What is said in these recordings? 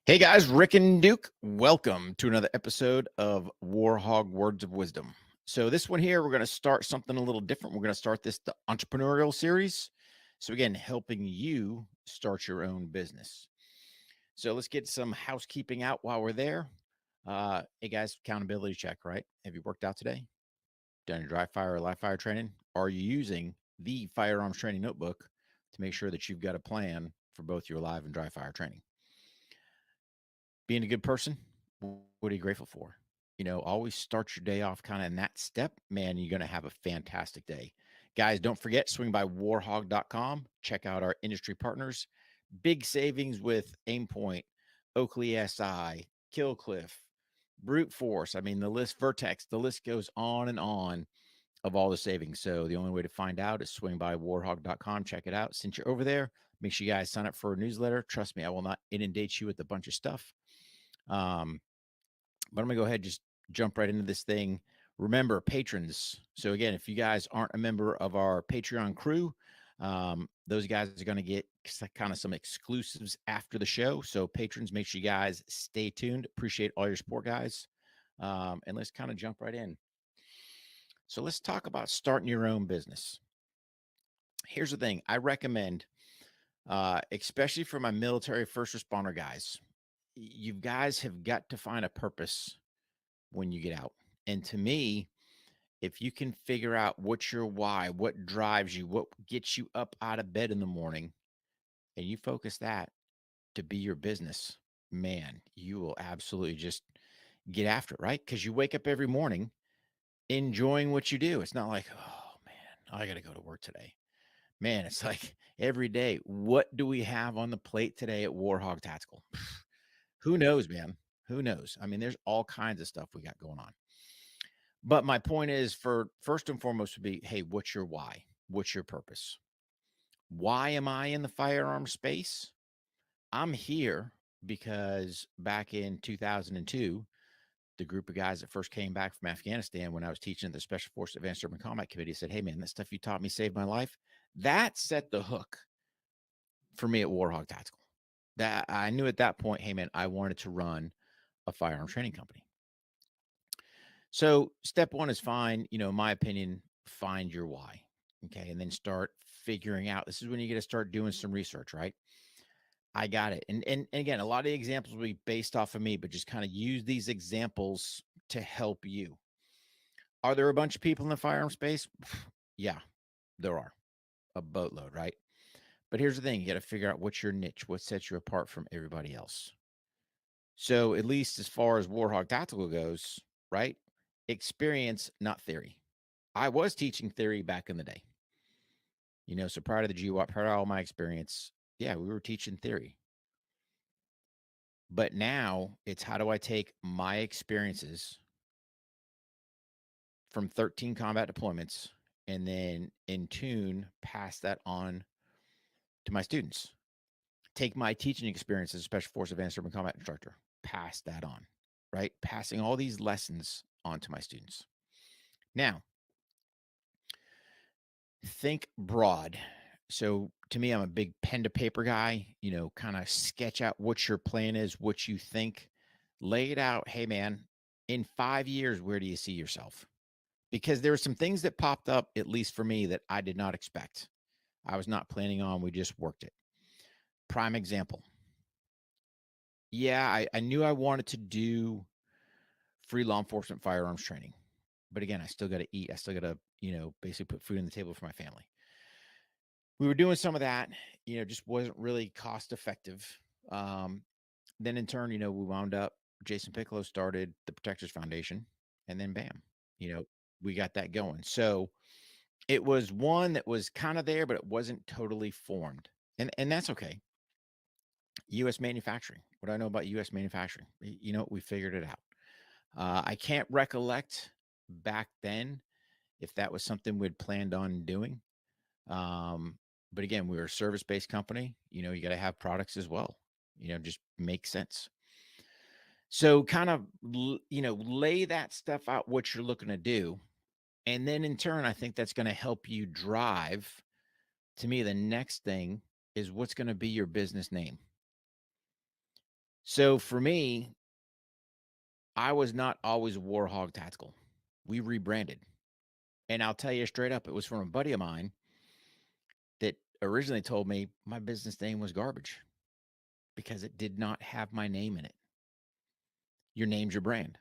Hey guys, Rick and Duke, welcome to another episode of Hogg Words of Wisdom. So, this one here, we're going to start something a little different. We're going to start the entrepreneurial series. So, again, helping you start your own business. So, let's get some housekeeping out while we're there. Hey guys, accountability check, right? Have you worked out today? Done your dry fire or live fire training? Are you using the firearms training notebook to make sure that you've got a plan for both your live and dry fire training? Being a good person, what are you grateful for? Always start your day off kind of in that step. Man, you're going to have a fantastic day. Guys, don't forget, swing by warhog.com. Check out our industry partners. Big savings with Aimpoint, Oakley SI, Killcliff, Brute Force. I mean, the list, Vertex, the list goes on and on of all the savings. So the only way to find out is swing by warhog.com. Check it out. Since you're over there, make sure you guys sign up for a newsletter. Trust me, I will not inundate you with a bunch of stuff. But I'm gonna go ahead and just jump right into this thing. Remember, patrons. So again, if you guys aren't a member of our Patreon crew, those guys are going to get kind of some exclusives after the show. So patrons, make sure you guys stay tuned. Appreciate all your support, guys. And let's kind of jump right in. So let's talk about starting your own business. Here's the thing. I recommend, especially for my military first responder guys, you guys have got to find a purpose when you get out. And to me, if you can figure out what's your why, what drives you, what gets you up out of bed in the morning, and you focus that to be your business, man, you will absolutely just get after it, right? Because you wake up every morning enjoying what you do. It's not like, oh man, I got to go to work today. Man, it's like every day, what do we have on the plate today at Warhog Tactical? Who knows, man? Who knows? I mean, there's all kinds of stuff we got going on. But my point is, for first and foremost would be, hey, what's your why? What's your purpose? Why am I in the firearm space? I'm here because back in 2002, the group of guys that first came back from Afghanistan when I was teaching at the Special Forces Advanced Urban Combat Committee said, hey, man, that stuff you taught me saved my life. That set the hook for me at Warhog Tactical. That I knew at that point, hey, man, I wanted to run a firearm training company. So step one is in my opinion, find your why. Okay. And then start figuring out. This is when you get to start doing some research, right? I got it. And again, a lot of the examples will be based off of me, but just kind of use these examples to help you. Are there a bunch of people in the firearm space? Yeah, there are a boatload, right? But here's the thing, you got to figure out what's your niche, what sets you apart from everybody else. So at least as far as Warhog Tactical goes, right? Experience, not theory. I was teaching theory back in the day. So prior to the GWAT, prior to all my experience, yeah, we were teaching theory. But now it's how do I take my experiences from 13 combat deployments and then in tune pass that on to my students. Take my teaching experience as a Special Forces Advanced Urban Combat instructor, pass that on, right? Passing all these lessons on to my students. Now, think broad. So to me, I'm a big pen to paper guy, kind of sketch out what your plan is, what you think, lay it out. Hey, man, in 5 years, where do you see yourself? Because there were some things that popped up, at least for me, that I did not expect. I was not planning on. We just worked it. Prime example. Yeah, I knew I wanted to do free law enforcement firearms training. But again, I still got to eat. I still got to, basically put food on the table for my family. We were doing some of that, just wasn't really cost effective. Then in turn, we wound up, Jason Piccolo started the Protectors Foundation, and then bam, you know, we got that going. So it was one that was kind of there, but it wasn't totally formed. And that's okay. US manufacturing. What do I know about US manufacturing? We figured it out. I can't recollect back then if that was something we'd planned on doing. Um, but again, we were a service-based company. You got to have products as well. Just makes sense. So kind of, lay that stuff out, what you're looking to do. And then in turn, I think that's going to help you drive. To me, the next thing is what's going to be your business name. So for me, I was not always Warhog Tactical. We rebranded. And I'll tell you straight up, it was from a buddy of mine that originally told me my business name was garbage because it did not have my name in it. Your name's your brand.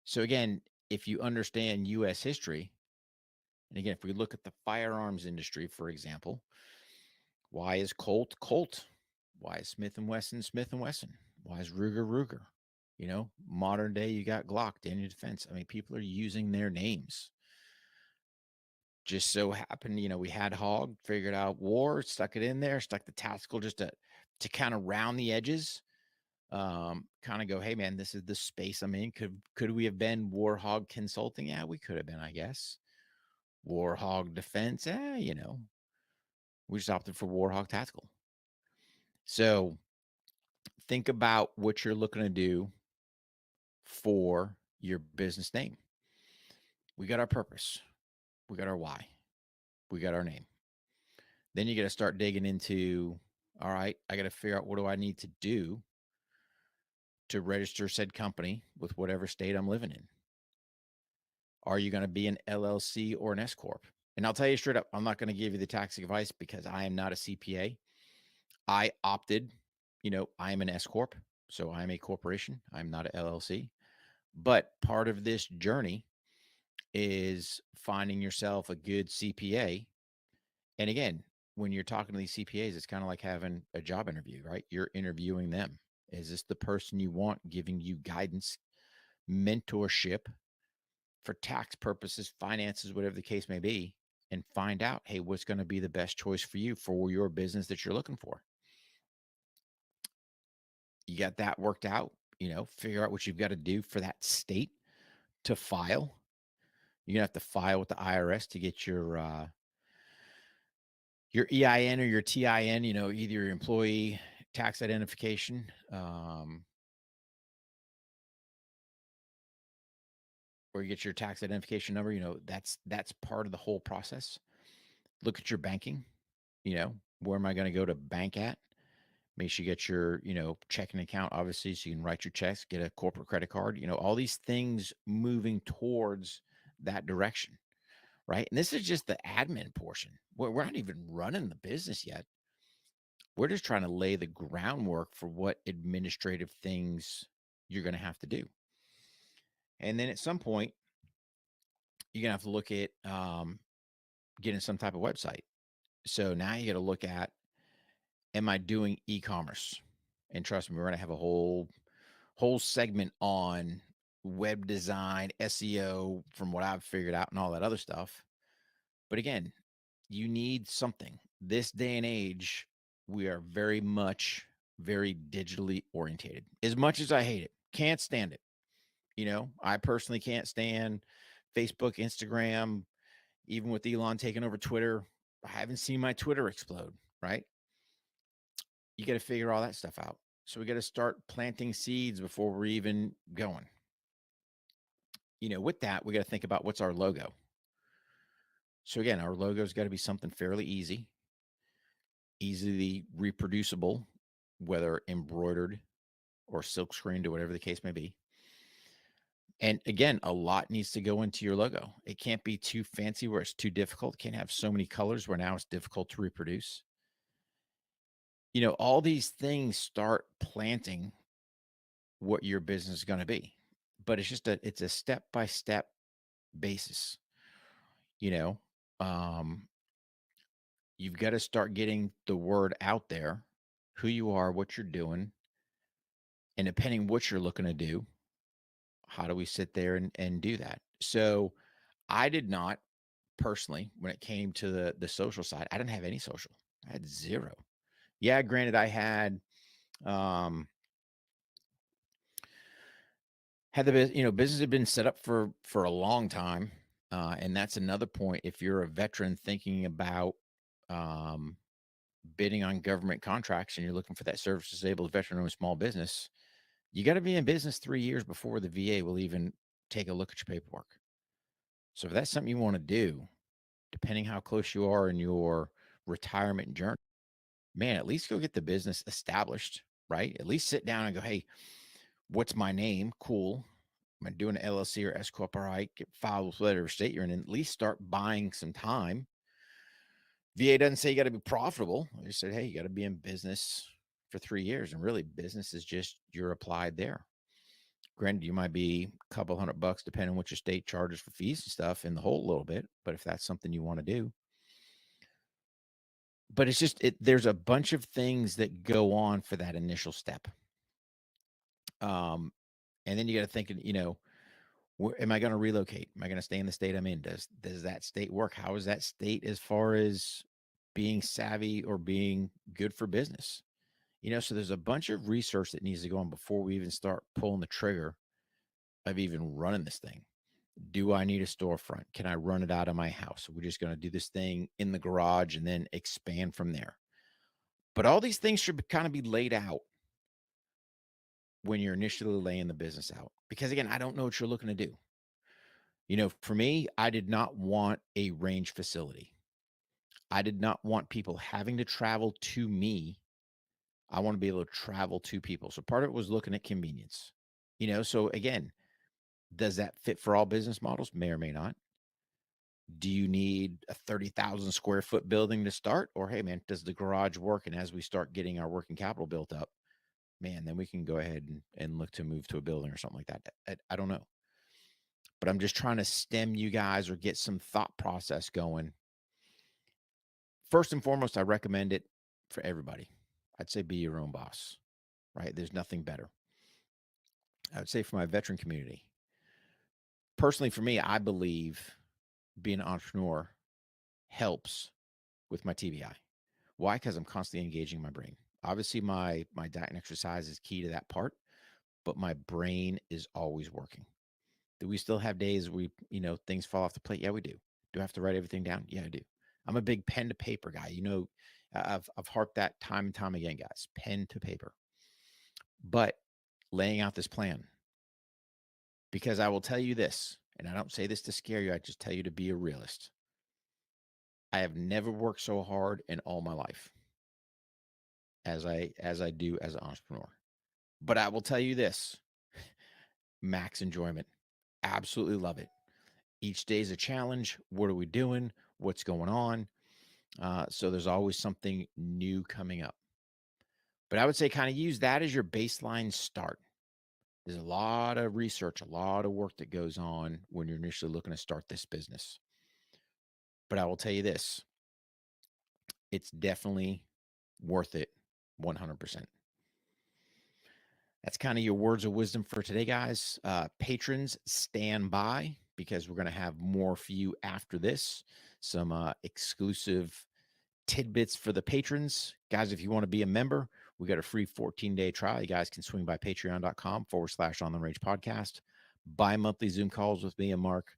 So again, if you understand US history, and again, if we look at the firearms industry, for example, why is Colt Colt? Why is Smith and Wesson Smith and Wesson? Why is Ruger Ruger? You know, modern day, you got Glock, Daniel Defense. I mean, people are using their names. Just so happened, we had Hogg, figured out war, stuck it in there, stuck the tactical just to kind of round the edges. Kind of go, hey man, this is the space I'm in. Could we have been Warhog Consulting? Yeah, we could have been, I guess. Warhog Defense, we just opted for Warhog Tactical. So think about what you're looking to do for your business name. We got our purpose, we got our why, we got our name. Then you got to start digging into, all right, I got to figure out what do I need to do to register said company with whatever state I'm living in. Are you going to be an LLC or an S corp? And I'll tell you straight up, I'm not going to give you the tax advice because I am not a CPA. I opted, I am an S corp, so I'm a corporation. I'm not an LLC. But part of this journey is finding yourself a good CPA. And again, when you're talking to these CPAs, it's kind of like having a job interview, right? You're interviewing them. Is this the person you want giving you guidance, mentorship for tax purposes, finances, whatever the case may be, and find out, hey, what's going to be the best choice for you for your business that you're looking for? You got that worked out, figure out what you've got to do for that state to file. You're gonna have to file with the IRS to get your EIN or your TIN, either your employee tax identification, or you get your tax identification number. That's part of the whole process. Look at your banking. Where am I going to go to bank at? Make sure you get your, checking account, obviously, so you can write your checks, get a corporate credit card, all these things moving towards that direction, right? And this is just the admin portion. We're not even running the business yet. We're just trying to lay the groundwork for what administrative things you're going to have to do. And then at some point, you're going to have to look at getting some type of website. So now you got to look at, am I doing e-commerce? And trust me, we're going to have a whole segment on web design, SEO, from what I've figured out and all that other stuff. But again, you need something. This day and age, we are very digitally orientated. As much as I hate it, can't stand it. I personally can't stand Facebook, Instagram, even with Elon taking over Twitter. I haven't seen my Twitter explode, right? You got to figure all that stuff out. So we got to start planting seeds before we're even going. With that, we got to think about what's our logo. So again, our logo's got to be something fairly easily reproducible, whether embroidered or silk screened or whatever the case may be. And again, a lot needs to go into your logo. It can't be too fancy where it's too difficult. It can't have so many colors where now it's difficult to reproduce. All these things start planting what your business is going to be. But it's a step-by-step basis. You know, um, you've got to start getting the word out there, who you are, what you're doing, and depending what you're looking to do, how do we sit there and do that? So I did not personally, when it came to the social side, I didn't have any social. I had zero. Yeah, granted, I um had the business had been set up for a long time, and that's another point. If you're a veteran thinking about um, bidding on government contracts and you're looking for that service disabled veteran-owned small business, you got to be in business 3 years before the VA will even take a look at your paperwork. So if that's something you want to do, depending how close you are in your retirement journey, man, at least go get the business established, right? At least sit down and go, hey, what's my name? Cool. Am I doing an LLC or S corp? All right, get filed with whatever state you're in, and at least start buying some time. VA doesn't say you got to be profitable. They said, hey, you got to be in business for 3 years, and really, business is just you're applied there. Granted, you might be a couple $100 depending on what your state charges for fees and stuff in the hole a little bit, but if that's something you want to do. But it's just there's a bunch of things that go on for that initial step. And then you got to think, where am I going to relocate? Am I going to stay in the state I'm in? Does that state work? How is that state as far as being savvy or being good for business? So there's a bunch of research that needs to go on before we even start pulling the trigger of even running this thing. Do I need a storefront? Can I run it out of my house? We're just going to do this thing in the garage and then expand from there. But all these things should kind of be laid out when you're initially laying the business out. Because again, I don't know what you're looking to do. For me, I did not want a range facility. I did not want people having to travel to me. I want to be able to travel to people. So part of it was looking at convenience. So again, does that fit for all business models? May or may not. Do you need a 30,000 square foot building to start? Or, hey, man, does the garage work? And as we start getting our working capital built up, man, then we can go ahead and look to move to a building or something like that. I don't know. But I'm just trying to stem you guys or get some thought process going. First and foremost, I recommend it for everybody. I'd say be your own boss, right? There's nothing better. I would say for my veteran community, personally, for me, I believe being an entrepreneur helps with my TBI. Why? Because I'm constantly engaging my brain. Obviously, my diet and exercise is key to that part, but my brain is always working. Do we still have days we, things fall off the plate? Yeah, we do. Do I have to write everything down? Yeah, I do. I'm a big pen to paper guy. I've harped that time and time again, guys. Pen to paper. But laying out this plan, because I will tell you this, and I don't say this to scare you. I just tell you to be a realist. I have never worked so hard in all my life as I do as an entrepreneur. But I will tell you this, max enjoyment. Absolutely love it. Each day is a challenge. What are we doing? What's going on? So there's always something new coming up. But I would say kind of use that as your baseline start. There's a lot of research, a lot of work that goes on when you're initially looking to start this business. But I will tell you this, it's definitely worth it 100%. That's kind of your words of wisdom for today, guys. Patrons, stand by because we're going to have more for you after this. Some exclusive tidbits for the patrons. Guys, if you want to be a member, we got a free 14-day trial. You guys can swing by patreon.com/On the Range podcast. Bi-monthly Zoom calls with me and Mark.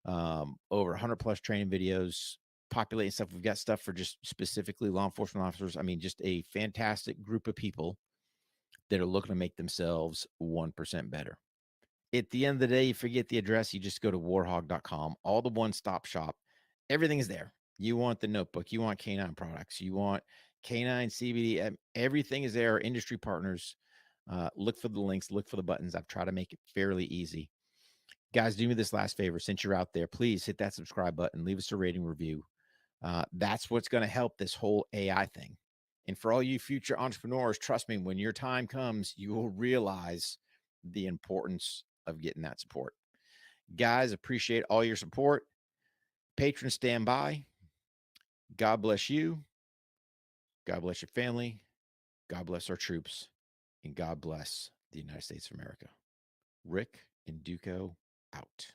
Over 100 plus training videos, populating stuff. We've got stuff for just specifically law enforcement officers. I mean, just a fantastic group of people that are looking to make themselves 1% better. At the end of the day, you forget the address, you just go to warhog.com, all the one-stop shop. Everything is there. You want the notebook, you want canine products, you want canine CBD, everything is there. Our industry partners, look for the links, look for the buttons. I've tried to make it fairly easy. Guys, do me this last favor. Since you're out there, please hit that subscribe button, leave us a rating review. That's what's going to help this whole AI thing. And for all you future entrepreneurs, trust me, when your time comes, you will realize the importance of getting that support. Guys, appreciate all your support. Patrons, stand by. God bless you. God bless your family. God bless our troops. And God bless the United States of America. Rick and Duco out.